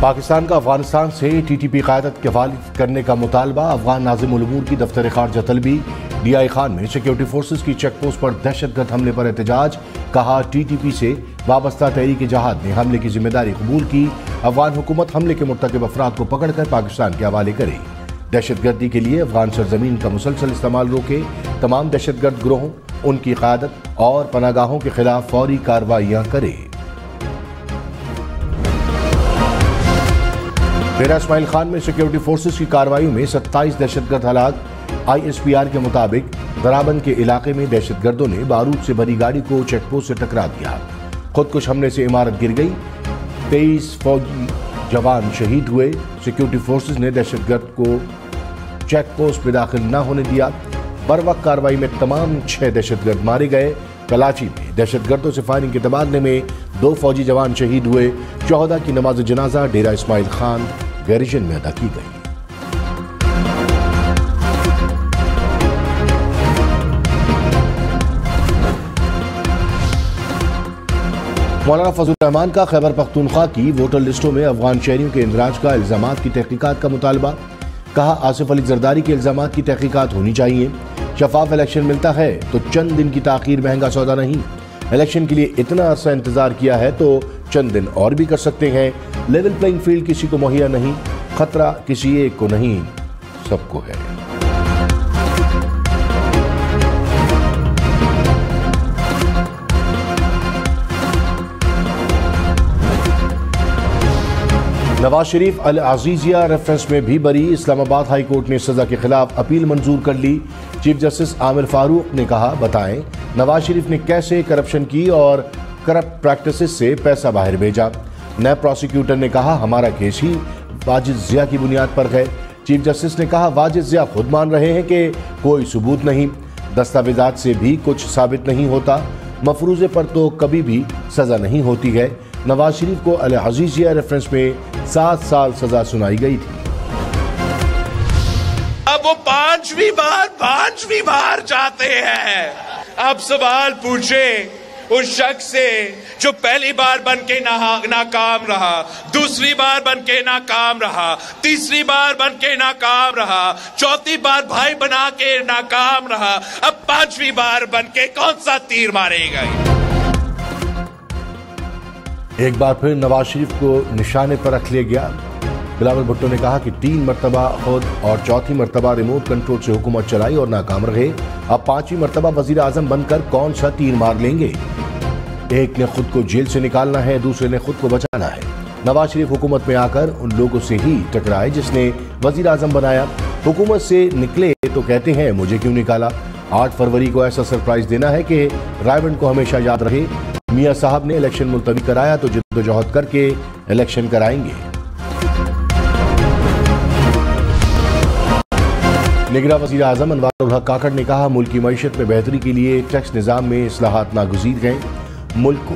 पाकिस्तान का अफगानिस्तान से TTP क़यादत के हवाले करने का मुतालबा। अफगान नाज़िम उल उमूर की दफ्तर खारजा तलबी। DI खान में सिक्योरिटी फोर्सेस की चेक पोस्ट पर दहशतगर्द हमले पर एहतजाज। कहा TTP से वाबस्ता तहरीक जहाद ने हमले की जिम्मेदारी कबूल की। अफगान हुकूमत हमले के मुर्तकिब अफराद को पकड़कर पाकिस्तान के हवाले करे। दहशतगर्दी के लिए अफगान सरजमीन का मुसलसल इस्तेमाल रोके। तमाम दहशतगर्द गिरोहों, उनकी क़यादत और पनागाहों के खिलाफ फौरी कार्रवाइयाँ करे। डेरा इस्माइल खान में सिक्योरिटी फोर्सेस की कार्रवाइयों में 27 दहशतगर्द हलाक। ISPR के मुताबिक दराबंद के इलाके में दहशतगर्दों ने बारूद से भरी गाड़ी को चेकपोस्ट से टकरा दिया। खुदकुश हमले से इमारत गिर गई। 23 फौजी जवान शहीद हुए। सिक्योरिटी फोर्सेस ने दहशतगर्द को चेकपोस्ट में दाखिल न होने दिया। बर वक्त कार्रवाई में तमाम 6 दहशतगर्द मारे गए। कराची में दहशतगर्दों से फायरिंग के तबादले में 2 फौजी जवान शहीद हुए। 14 की नमाज जनाजा डेरा इस्माइल खान गैरिजन में अदा की गई। मौलाना फजल रहमान का खैबर पख्तूनख्वा की वोटर लिस्टों में अफगान शहरियों के इंदराज का इल्जामात की तहकीकात का मुतालबा। कहा आसिफ अली जरदारी के इल्जामात की तहकीकात होनी चाहिए। शफाफ इलेक्शन मिलता है तो चंद दिन की ताखीर महंगा सौदा नहीं। इलेक्शन के लिए इतना अरसा इंतजार किया है तो चंद दिन और भी कर सकते हैं। लेवल प्लेइंग फील्ड किसी को मुहैया नहीं। खतरा किसी एक को नहीं, सबको है। नवाज शरीफ अल अजीजिया रेफरेंस में भी बरी। इस्लामाबाद हाई कोर्ट ने सजा के खिलाफ अपील मंजूर कर ली। चीफ जस्टिस आमिर फारूक ने कहा, बताएं नवाज शरीफ ने कैसे करप्शन की और करप्ट प्रैक्टिसेस से पैसा बाहर भेजा। नए प्रोसिक्यूटर ने कहा, हमारा केस ही वाजिद जिया की बुनियाद पर है। चीफ जस्टिस ने कहा, वाजिद जिया खुद मान रहे हैं कि कोई सबूत नहीं, दस्तावेजात से भी कुछ साबित नहीं होता। मफरूजे पर तो कभी भी सजा नहीं होती है। नवाज शरीफ को अल अजीजिया रेफरेंस में 7 साल सजा सुनाई गई थी। अब वो पांचवी बार जाते हैं। अब सवाल पूछे उस शख्स से जो पहली बार बन के नाकाम रहा, दूसरी बार बन के नाकाम रहा, तीसरी बार बन के नाकाम रहा, चौथी बार भाई बना के नाकाम रहा, अब 5वीं बार बन के कौन सा तीर मारेगा। एक बार फिर नवाज शरीफ को निशाने पर रख लिया गया। बिलावल भुट्टो ने कहा कि 3 मरतबा खुद और चौथी मरतबा रिमोट कंट्रोल से हुकूमत चलाई और नाकाम रहे। अब 5वीं मरतबा वजीर आजम बनकर कौन सा तीर मार लेंगे। एक ने खुद को जेल से निकालना है, दूसरे ने खुद को बचाना है। नवाज शरीफ हुकूमत में आकर उन लोगों से ही टकराए जिसने वजीर आजम बनाया। हुकूमत से निकले तो कहते हैं मुझे क्यों निकाला। 8 फरवरी को ऐसा सरप्राइज देना है कि रायबंड को हमेशा याद रहे। मियां साहब ने इलेक्शन मुलतवी कराया तो जिद्दोजहद करके इलेक्शन कराएंगे। निगरां वज़ीर आज़म अनवारुल हक काकड़ ने कहा, मुल्क की मईशत में बेहतरी के लिए टैक्स निज़ाम में इस्लाहात नागुज़ीर हैं। मुल्क को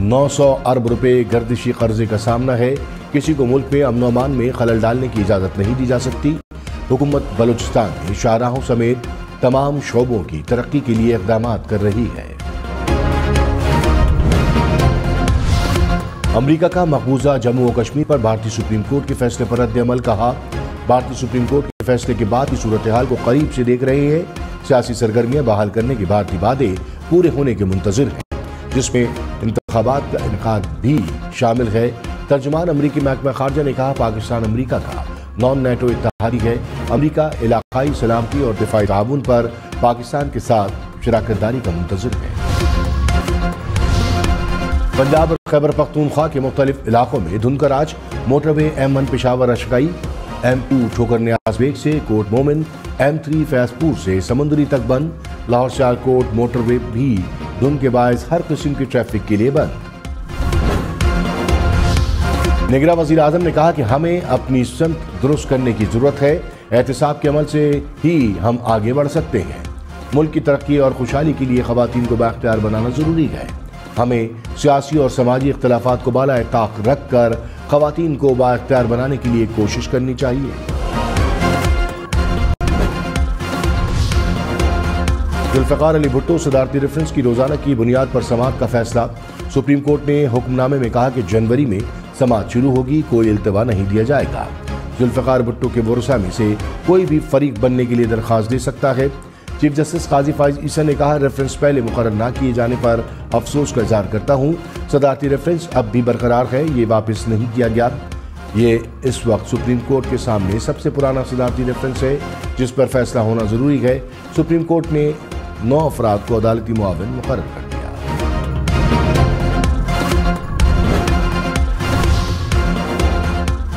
900 अरब रुपए गर्दिशी कर्जे का सामना है। किसी को मुल्क में अमन अमान में खलल डालने की इजाज़त नहीं दी जा सकती। हुकूमत बलूचिस्तान में शाहराहों समेत तमाम शोबों की तरक्की के लिए इक़दामात कर रही है। अमरीका का मकबूजा जम्मू और कश्मीर पर भारतीय सुप्रीम कोर्ट के फैसले पर रद्द-ए-अमल। कहा, भारतीय सुप्रीम कोर्ट के फैसले के बाद की सूरत हाल को करीब से देख रहे हैं। सियासी सरगर्मियां बहाल करने के भारतीय वादे पूरे होने के मुंतजिर हैं, जिसमें इंतखाबात का इनकाद भी शामिल है। तर्जुमान अमरीकी महकमा खारजा ने कहा, पाकिस्तान अमरीका का नॉन नेटो इत्तेहादी है। अमरीका इलाकाई सलामती और दिफाई ताउन पर पाकिस्तान के साथ शराकतदारी का मुंतजिर है। पंजाब और खैबर पख्तूनख्वा के मुख्तलिफ इलाकों में धुंध का राज। मोटरवे M1 पेशावर अशकाई, M2 ठोकर न्याज बेग से कोट मोमिन, M3 फैजपुर से समुंदरी तक बंद। लाहौर सियालकोट मोटरवे भी धुंध के बायस हर किस्म की ट्रैफिक के लिए बंद। निगरां वज़ीर आज़म ने कहा कि हमें अपनी सिमत दुरुस्त करने की जरूरत है। एहतिसाब के अमल से ही हम आगे बढ़ सकते हैं। मुल्क की तरक्की और खुशहाली के लिए ख़वातीन को बाख्तियार बनाना जरूरी है। हमें सियासी और समाजी इख्तिलाफात को बालाए ताक रख कर ख़वातीन को बाख्तियार बनाने के लिए कोशिश करनी चाहिए। जुल्फ़िकार अली भुट्टो सदारती रेफरेंस की रोजाना की बुनियाद पर समाअत का फैसला। सुप्रीम कोर्ट ने हुक्मनामे में कहा कि जनवरी में समाअत शुरू होगी, कोई इल्तवा नहीं दिया जाएगा। जुल्फ़िकार भुट्टो के वरसा से कोई भी फरीक बनने के लिए दरख्वास्त दे सकता है। चीफ जस्टिस काजी फाइज ईसा ने कहा, रेफरेंस पहले मुकर्रर न किए जाने पर अफसोस का इज़हार करता हूँ। सदारती रेफरेंस अब भी बरकरार है, ये वापस नहीं किया गया। ये इस वक्त सुप्रीम कोर्ट के सामने सबसे पुराना सदारती रेफरेंस है जिस पर फैसला होना जरूरी है। सुप्रीम कोर्ट ने 9 अफराद को अदालती मुआविन मुकर्रर कर दिया।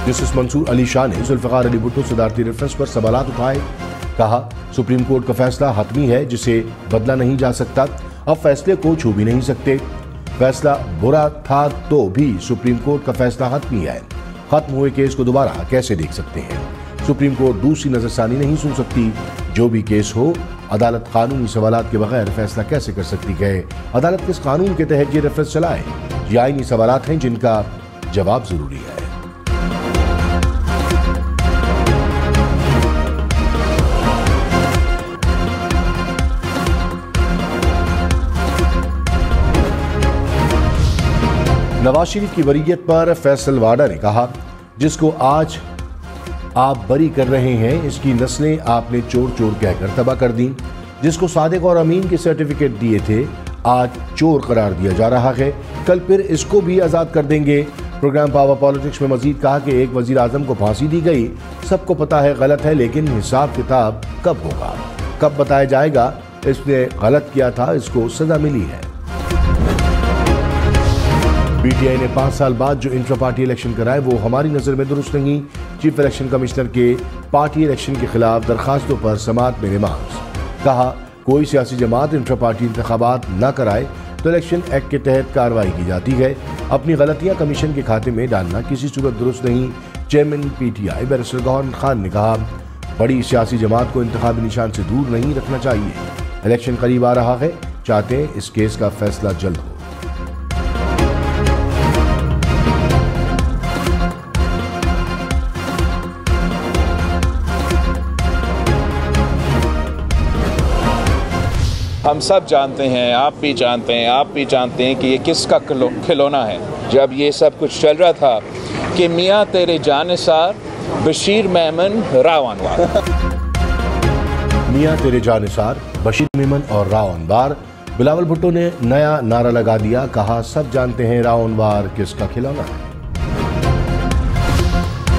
जस्टिस मंसूर अली शाह ने जुल्फ़िकार अली भुट्टो सदारती रेफरेंस पर सवालात उठाए। कहा, सुप्रीम कोर्ट का फैसला हतमी है जिसे बदला नहीं जा सकता। अब फैसले को छू भी नहीं सकते। फैसला बुरा था तो भी सुप्रीम कोर्ट का फैसला हतमी है। खत्म हुए केस को दोबारा कैसे देख सकते हैं? सुप्रीम कोर्ट दूसरी नजरसानी नहीं सुन सकती। जो भी केस हो, अदालत कानूनी सवालात के बगैर फैसला कैसे कर सकती है? अदालत किस कानून के तहत ये रेफरेंस चलाए? ये आईनी सवालात हैं जिनका जवाब जरूरी है। नवाज शरीफ की वरीयत पर फैसल वाडा ने कहा, जिसको आज आप बरी कर रहे हैं इसकी नस्लें आपने चोर चोर कहकर तबाह कर दी। जिसको सादिक और अमीन के सर्टिफिकेट दिए थे आज चोर करार दिया जा रहा है, कल फिर इसको भी आज़ाद कर देंगे। प्रोग्राम पावर पॉलिटिक्स में मजीद कहा कि एक वजीर आजम को फांसी दी गई, सबको पता है गलत है, लेकिन हिसाब किताब कब होगा, कब बताया जाएगा इसने गलत किया था, इसको सजा मिली है। पीटीआई ने 5 साल बाद जो इंट्रा पार्टी इलेक्शन कराए वो हमारी नजर में दुरुस्त नहीं। चीफ इलेक्शन कमिश्नर के पार्टी इलेक्शन के खिलाफ दरखास्तों पर समाअत में रिमार्क्स। कहा, कोई सियासी जमात इंट्रा पार्टी इंतखाबात न कराए तो इलेक्शन एक्ट के तहत कार्रवाई की जाती है। अपनी गलतियां कमीशन के खाते में डालना किसी सूरत दुरुस्त नहीं। चेयरमैन पीटीआई बैरिस्टर गौहर खान ने कहा, बड़ी सियासी जमात को इंतखाबी निशान से दूर नहीं रखना चाहिए। इलेक्शन करीब आ रहा है, चाहते हैं इस केस का फैसला जल्द हो। हम सब जानते हैं, आप भी जानते हैं, आप भी जानते हैं कि ये किसका खिलौना है। जब ये सब कुछ चल रहा था कि मियाँ तेरे जानिसार बशीर मेमन राव अनवार। मियाँ तेरे जानिसार बशीर मेमन और राव अनवार। बिलावल भुट्टो ने नया नारा लगा दिया, कहा, सब जानते हैं राव अनवार किसका खिलौना है।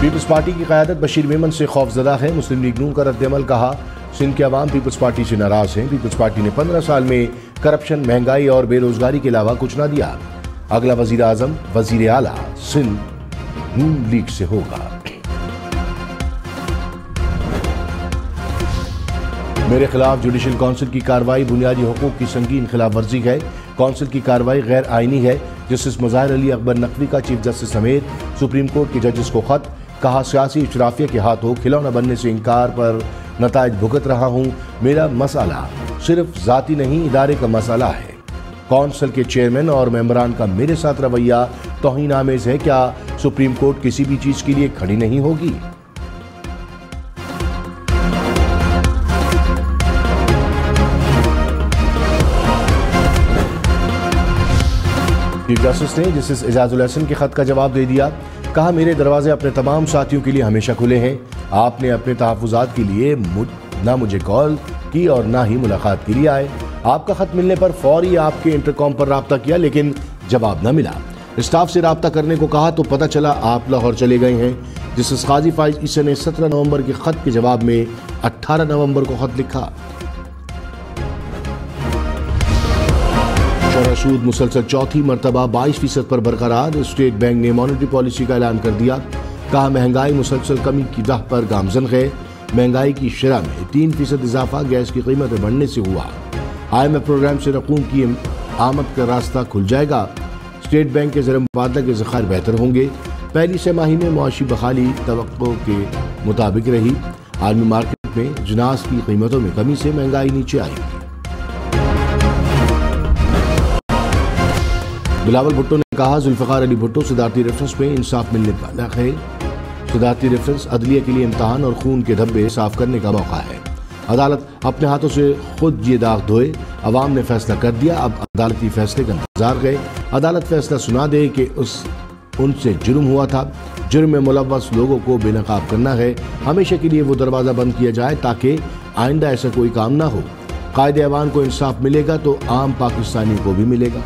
पीपल्स पार्टी की क़यादत बशीर मेमन से खौफजदा है। मुस्लिम लीग नून का रद्द-ए-अमल। कहा, सिंध के अवाम पीपल्स पार्टी से नाराज हैं। पीपल्स पार्टी ने 15 साल में करप्शन, महंगाई और बेरोजगारी के अलावा कुछ ना दिया। अगला वजीर आजम, वजीर आला सिंध नून लीग से होगा। मेरे खिलाफ जुडिशल काउंसिल की कार्रवाई बुनियादी हुकूक की संगीन खिलाफ वर्जी है। काउंसिल की कार्रवाई गैर आईनी है। जस्टिस मुज़ाहिर अली अकबर नकवी का चीफ जस्टिस समेत सुप्रीम कोर्ट के जजेस को खत। कहा, सियासी इशराफिया के हाथों खिलौना बनने से इनकार पर नताइज भुगत रहा हूँ। मेरा मसला सिर्फ जाती नहीं, इदारे का मसला है। काउंसिल के चेयरमैन और मेंबरान का मेरे साथ रवैया तौहीन आमेज है। क्या सुप्रीम कोर्ट किसी भी चीज के लिए खड़ी नहीं होगी? चीफ जस्टिस ने जस्टिस एजाजुल हसन के खत का जवाब दे दिया। कहा, मेरे दरवाजे अपने तमाम साथियों के लिए हमेशा खुले हैं। आपने अपने तहफ़्फ़ुज़ात के लिए ना मुझे कॉल की और ना ही मुलाकात के लिए आए। आपका खत मिलने पर फौरी आपके इंटरकॉम पर राब्ता किया, लेकिन जवाब न मिला। स्टाफ से राब्ता करने को कहा तो पता चला आप लाहौर चले गए हैं। जस्टिस काजी फाइज ईसा ने 17 नवंबर के खत के जवाब में 18 नवंबर को खत लिखा। शरह सूद मुसलसल चौथी मरतबा 22% पर बरकरार। स्टेट बैंक ने मॉनेटरी पॉलिसी का ऐलान कर दिया। कहा, महंगाई मुसलसल कमी की राह पर गामजन है। महंगाई की शरह में 3% इजाफा गैस की कीमतें बढ़ने से हुआ। IMF प्रोग्राम से रकूम की आमद का रास्ता खुल जाएगा। स्टेट बैंक के ज़र मुबादला के ज़खायर बेहतर होंगे। पहली छमाही में मुआशी बहाली तवक्को के मुताबिक रही। आलमी मार्केट में जिनास की कीमतों में कमी से महंगाई नीचे आएगी। बिलावल भुट्टो ने कहा, जुल्फ़िकार अली भुट्टो सदारती रेफरेंस में इंसाफ मिलने वाला है। सदारती रेफरेंस अदलिया के लिए इम्तहान और खून के धब्बे साफ करने का मौका है। अदालत अपने हाथों से खुद ये दाग धोए। अवाम ने फैसला कर दिया, अब अदालती फैसले का इंतजार है। अदालत फैसला सुना दे कि उस उनसे जुर्म हुआ था। जुर्म में मुलव्वस लोगों को बेनकाब करना है। हमेशा के लिए वो दरवाज़ा बंद किया जाए ताकि आइंदा ऐसा कोई काम ना हो। कायदे अवान को इंसाफ मिलेगा तो आम पाकिस्तानी को भी मिलेगा।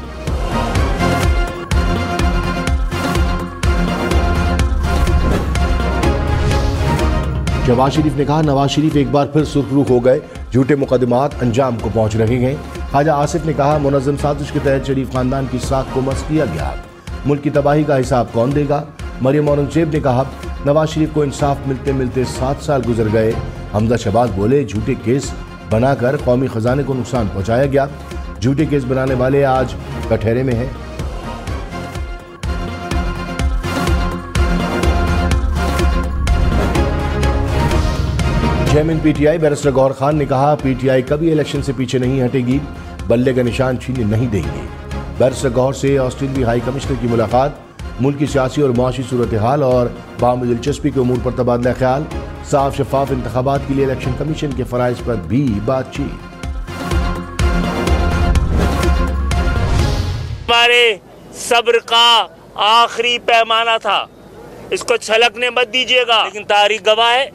शहबाज शरीफ ने कहा, नवाज शरीफ एक बार फिर सुर्खरू हो गए, झूठे मुकदमात अंजाम को पहुंच रहे हैं। ख्वाजा आसिफ ने कहा, मुनज़्ज़म साजिश के तहत शरीफ खानदान की साख को मस किया गया, मुल्क की तबाही का हिसाब कौन देगा। मरियम औरंगजेब ने कहा, नवाज शरीफ को इंसाफ मिलते मिलते 7 साल गुजर गए। हमजा शहबाज बोले, झूठे केस बनाकर कौमी खजाने को नुकसान पहुंचाया गया। झूठे केस बनाने वाले आज कटहरे में हैं। चेयरमैन पीटीआई बैरिस्टर गौहर खान ने कहा, पीटीआई कभी इलेक्शन से पीछे नहीं हटेगी, बल्ले का निशान छीनने नहीं देंगे। बैरिस्टर गौहर से ऑस्ट्रेलियाई हाई कमिश्नर की मुलाकात, मुल्क की सियासी और मुआशी सूरत हाल और बाहमी दिलचस्पी के उमूर पर तबादला ख्याल, साफ शफाफ इंतखाबात के लिए इलेक्शन कमीशन के फराइज पर भी बातचीत। हमारे सब्र का आखिरी पैमाना था, इसको छलकने मत दीजिएगा। लेकिन तारीख गवाह है,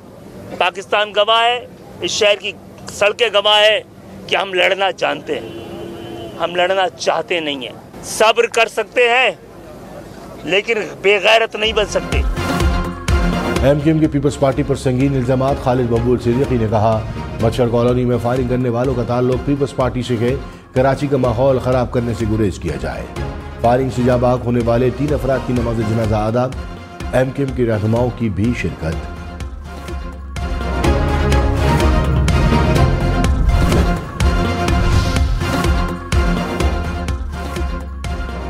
पाकिस्तान गवाह है, इस शहर की सड़कें गवाह है कि हम लड़ना जानते हैं, हम लड़ना चाहते नहीं हैं। सब्र कर सकते हैं लेकिन बेगैरत नहीं बन सकते। एमकेएम की पीपल्स पार्टी पर संगीन इल्जामात, खालिद मकबूल सिद्दीकी ने कहा, मच्छर कॉलोनी में फायरिंग करने वालों का ताल्लुक पीपल्स पार्टी से है, कराची का माहौल खराब करने से गुरेज किया जाए। फायरिंग से जाबाक होने वाले 3 अफराद की नमाज जनाजा अदा, एमकेएम के रहनुमाओं की भी शिरकत।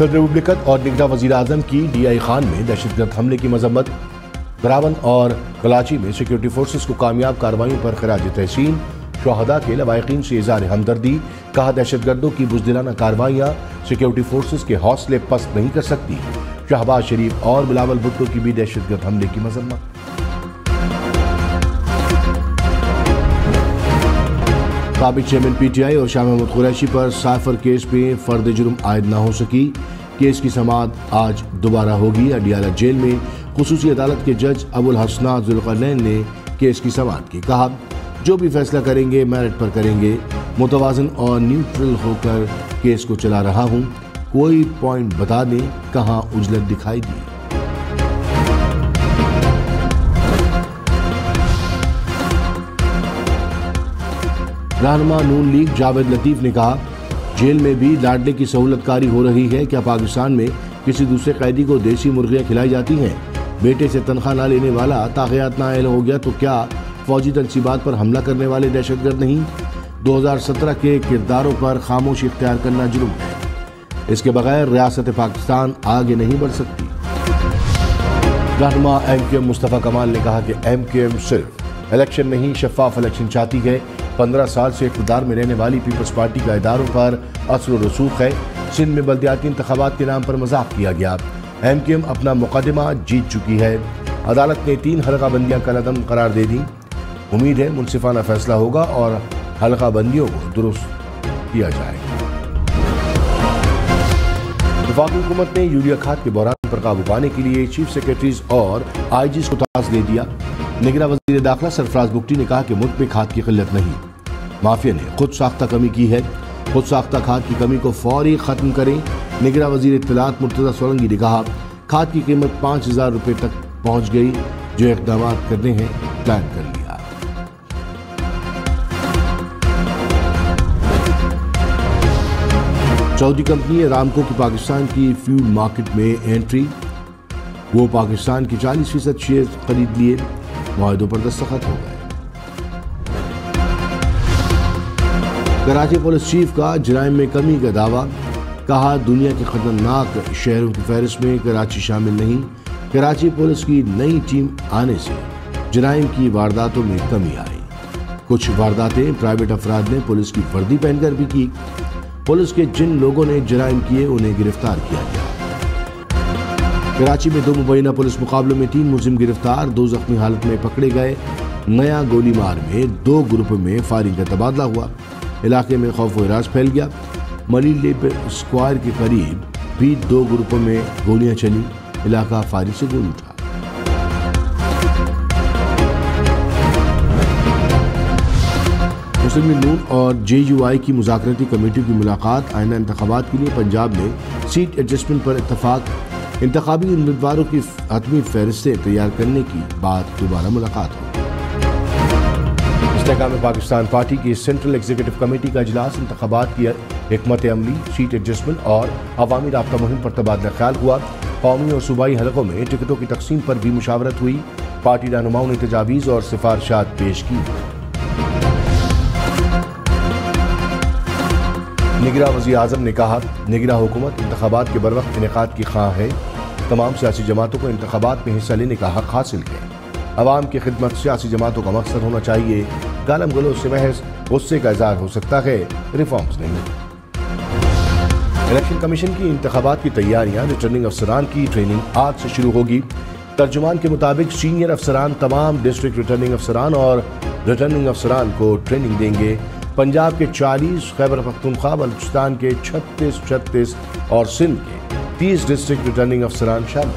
रिपब्लिकन और निगरान वजीर आजम की डीआई खान में दहशतगर्द हमले की मजम्मत, बरावन और कराची में सिक्योरिटी फोर्सेस को कामयाब कार्रवाइयों पर खराज तहसीन, शुहदा के लवाहिकीन से इज़हार हमदर्दी, कहा दहशतगर्दों की बुज़दिलाना कार्रवाइयाँ सिक्योरिटी फोर्सेस के हौसले पस्त नहीं कर सकती। शहबाज शरीफ और बिलावल भुट्टो की भी दहशतगर्द हमले की मजम्मत। साबिक चेयरमैन पीटीआई और शाह महमूद कुरैशी पर साइफर केस में फर्द जुर्म आयद न हो सकी। केस की समाअत आज दोबारा होगी। अडियाला जेल में खुसूसी अदालत के जज अबुल हसनात जुल्करनैन ने केस की समाअत की। कहा, जो भी फैसला करेंगे मेरिट पर करेंगे, मुतवाज़न और न्यूट्रल होकर केस को चला रहा हूँ, कोई पॉइंट बता दें कहाँ उजलत दिखाई दी। रहनुमा नून लीग जावेद लतीफ ने कहा, जेल में भी लाडले की सहूलतकारी हो रही है। क्या पाकिस्तान में किसी दूसरे कैदी को देसी मुर्गियां खिलाई जाती हैं? बेटे से तनख्वाह न लेने वाला ताक़ियात नाअहल हो गया तो क्या फौजी तनसीबात पर हमला करने वाले दहशतगर्द नहीं? 2017 के किरदारों पर खामोशी इख्तियार करना जुर्म है। इसके बगैर रियासत पाकिस्तान आगे नहीं बढ़ सकती। रहनुमा एमकेएम मुस्तफ़ा कमाल ने कहा कि एमकेएम सिर्फ इलेक्शन नहीं, शफाफ इलेक्शन चाहती है। 15 साल से इक़्तिदार में रहने वाली पीपल्स पार्टी का इदारों पर असर व रसूख है। सिंध में बल्दियाती इंतखाबात के नाम पर मजाक किया गया। एमकेएम अपना मुकदमा जीत चुकी है। अदालत ने 3 हल्काबंदियां कलअदम करार दे दी। उम्मीद है मुनसिफाना फैसला होगा और हल्काबंदियों को दुरुस्त किया जाएगा। वफाकी हुकूमत ने यूरिया खाद के बहरान पर काबू पाने के लिए चीफ सेक्रेटरीज और आईजीज को टास्क दे दिया। निगरान वजीर दाखिला सरफराज बुगटी ने कहा कि मुल्क में खाद की किल्लत नहीं, माफिया ने खुद साख्ता कमी की है। खुद साख्ता खाद की कमी को फौरी खत्म करें। निगरान वजीर इत्तलात मुर्तज़ा सोलंकी ने कहा, खाद की कीमत 5000 रुपये तक पहुँच गई, जो इक़दाम करने हैं प्लान कर लिया। सऊदी कंपनी अरामको की पाकिस्तान की फ्यूल मार्केट में एंट्री, वो पाकिस्तान की 40% शेयर खरीद लिए, मुआहदों पर दस्तखत हो गए। कराची पुलिस चीफ का जराइम में कमी का दावा, कहा दुनिया के खतरनाक शहरों की फहरिस्त में कराची शामिल नहीं। कराची पुलिस की नई टीम आने से जराइम की वारदातों में कमी आई। कुछ वारदातें प्राइवेट अफराद ने पुलिस की वर्दी पहनकर भी की। पुलिस के जिन लोगों ने जराइम किए उन्हें गिरफ्तार किया गया। कराची में 2 मुबैना पुलिस मुकाबलों में 3 मुलजिम गिरफ्तार, 2 जख्मी हालत में पकड़े गए। नया गोलीमार में 2 ग्रुप में फायरिंग का तबादला हुआ। इलाके में खौफ व हिरास फैल गया। मनी लेब स्क्वायर के करीब भी 2 ग्रुपों में गोलियां चली। इलाका फायरिंग से गूंज उठा। मुस्लिम लीग नून और JUI की मुज़ाकराती कमेटी की मुलाकात। आइंदा इंतखाबात के लिए पंजाब में सीट एडजस्टमेंट पर इत्तफाक। इंतखाबी उम्मीदवारों की हतमी फहरिस्तें तैयार करने की बाद दोबारा मुलाकात हुई। इस्तेहकाम पाकिस्तान पार्टी की सेंट्रल एग्जीक्यूटिव कमेटी का इजलास इंतखाबात की हिकमत अमली, सीट एडजस्टमेंट और अवामी राब्ता मुहिम पर तबादला ख्याल हुआ। कौमी और सूबाई हलकों में टिकटों की तकसीम पर भी मुशावरत हुई। पार्टी रहनुमाओं ने तजावीज़ और सिफारिशात पेश की। निगरां वज़ीर आज़म ने कहा, निगरां हुकूमत इंतखाबात के बरवक्त इनेकाद की ख्वाह है। तमाम सियासी जमातों को इंतखाबात में हिस्सा लेने का हक हासिल है। अवाम की खिदमत सियासी जमातों का मकसद होना चाहिए। गालम गलोच से महज गुस्से का इज़हार हो सकता है, रिफॉर्म्स नहीं। इलेक्शन कमीशन की इंतखाबात की तैयारियां। रिटर्निंग अफसरान की ट्रेनिंग आज से शुरू होगी। तर्जुमान के मुताबिक सीनियर अफसरान तमाम डिस्ट्रिक्ट रिटर्निंग अफसरान और रिटर्निंग अफसरान को ट्रेनिंग देंगे। पंजाब के 40, खैबर पख्तूनख्वा, बलूचिस्तान के 36 और सिंध के 30 डिस्ट्रिक्ट रिटर्निंग अफसरान शामिल।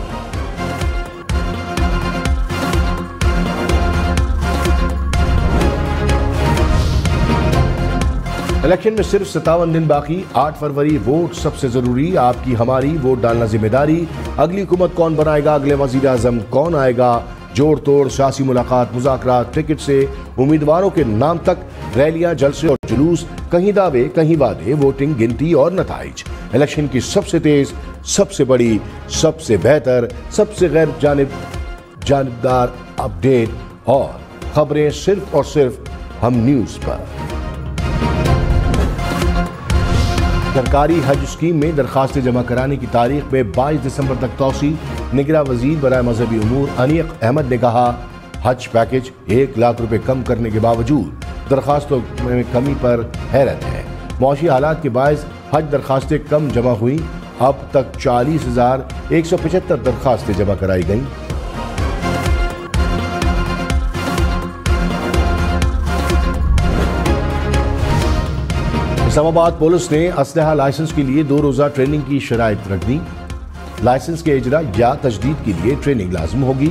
इलेक्शन में सिर्फ 57 दिन बाकी। 8 फरवरी वोट सबसे जरूरी। आपकी हमारी वोट डालना जिम्मेदारी। अगली हुकूमत कौन बनाएगा, अगले वजीर आजम कौन आएगा, जोड़ तोड़ सियासी मुलाकात, मुज़ाकरात, टिकट से उम्मीदवारों के नाम तक, रैलियां, जलसे और जुलूस, कहीं दावे कहीं वादे, वोटिंग, गिनती और नताइज। इलेक्शन की सबसे तेज, सबसे बड़ी, सबसे बेहतर, सबसे गैर जानिबदार अपडेट और खबरें सिर्फ और सिर्फ हम न्यूज पर। सरकारी हज स्कीम में दरखास्तें जमा कराने की तारीख में 22 दिसंबर तक तौसी। निगरां वजीर बराए मजहबी उमूर अनीक अहमद ने कहा, हज पैकेज 1 लाख रुपए कम करने के बावजूद दरखास्तों में कमी पर हैरत है। मौशी हालात के बायस हज दरखास्तें कम जमा हुई। अब तक 40,175 दरखास्तें जमा कराई गईं। इस्लामाबाद पुलिस ने असलहा लाइसेंस के लिए 2 रोजा ट्रेनिंग की शराइत रख दी। लाइसेंस के इजरा या तजदीद के लिए ट्रेनिंग लाजिम होगी।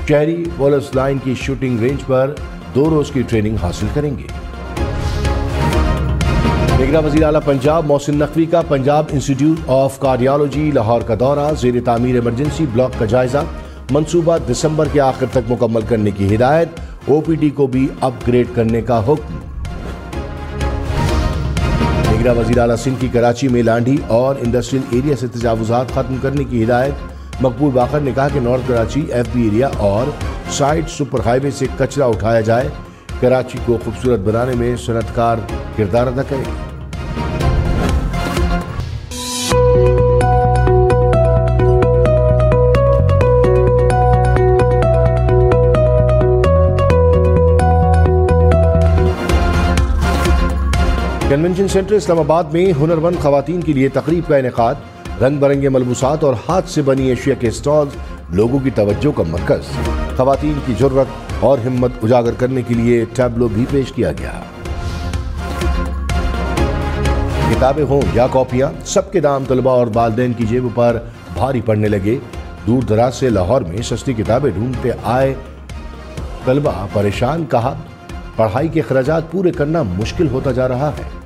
शहरी पुलिस लाइन की शूटिंग रेंज पर 2 रोज की ट्रेनिंग हासिल करेंगे। निगरां वज़ीर आला पंजाब मोहसिन नकवी का Punjab institute of cardiology Lahore का दौरा। ज़ेर तामीर इमरजेंसी ब्लॉक का जायजा। मंसूबा दिसंबर के आखिर तक मुकम्मल करने की हिदायत। OPD को भी अपग्रेड करने का हुक्म। निगरां वज़ीर आला सिंध की कराची में लांडी और इंडस्ट्रियल एरिया से तजावुज़ात खत्म करने की हिदायत। मकबूल बाकर ने कहा कि नॉर्थ कराची FB एरिया और साइड सुपर हाईवे से कचरा उठाया जाए। कराची को खूबसूरत बनाने में सनतकार किरदार अदा करें। कन्वेंशन सेंटर इस्लामाबाद में हुनरमंद खवातीन के लिए तकरीब का इनेकाद। रंग बिरंगे मलबूसात और हाथ से बनी एशिया के स्टॉल्स लोगों की तवज्जो का मरकज। खवातीन की जुर्रत और हिम्मत उजागर करने के लिए टैब्लो भी पेश किया गया। किताबें हों या कॉपियां, सबके दाम तलबा और वालिदैन की जेब पर भारी पड़ने लगे। दूर दराज से लाहौर में सस्ती किताबें ढूंढते आए तलबा परेशान। कहा, पढ़ाई के अखराजात पूरे करना मुश्किल होता जा रहा है।